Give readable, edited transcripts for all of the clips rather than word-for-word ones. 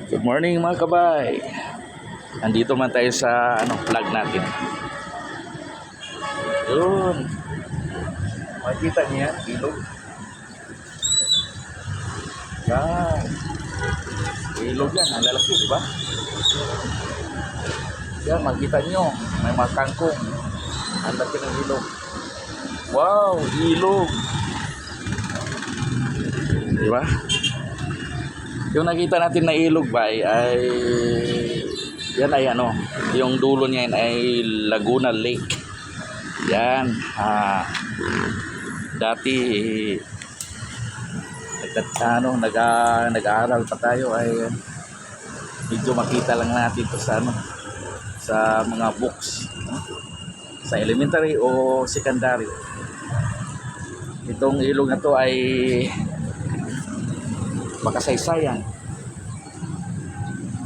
Good morning mga kabay. Andito man tayo sa vlog natin. Yun. Makikita niya, ilog. Yan. Ilog yan, ang lalaki, di ba? Yan, makikita niyo. May mga kangkong. Ang laki ng ilog. Wow, ilog. Di ba? Yung nakita natin na ilog ba ay yan ay yung dulo niya ay Laguna Lake. Yan. Dati nag-aaral pa tayo ay medyo makita lang natin to sa mga books, sa elementary o secondary. Itong ilog na to ay makasaysayan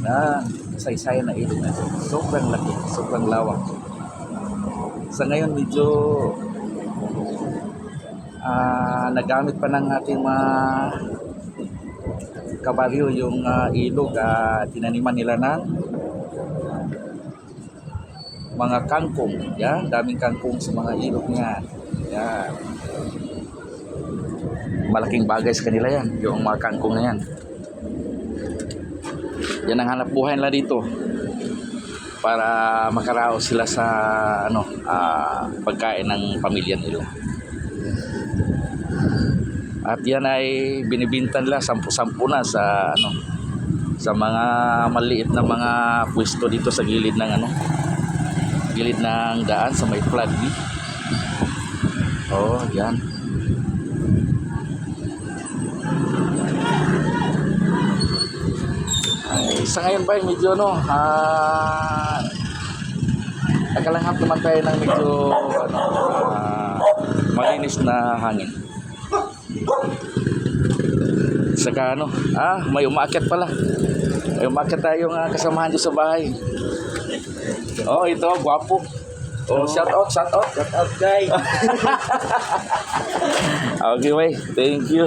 na saysayan na ilog na ito. Sobrang laki, sobrang lawak. Sa ngayon medyo nagamit pa ng ating mga kabaryo yung ilog. Tinaniman nila ng mga kangkong. Yan, daming kangkong sa mga ilog niyan. Yan. Malaking bagay sa kanila yan, yung mga kangkong na yan. Yan ang hanap buhay nila dito para makaraos sila sa pagkain ng pamilya nila. At yan ay binibinta nila 10-10 na sa mga maliit na mga pwesto dito sa gilid ng gilid ng daan sa may flag. Oh, yan. Sa ngayon ba medyo nakalanghap naman tayo ng medyo malinis na hangin. Saka may umaakyat pala. May umaakyat tayong kasamahan dito sa bahay. Oh, ito, gwapo. Oh, shout out guys. Okay, bye. Thank you.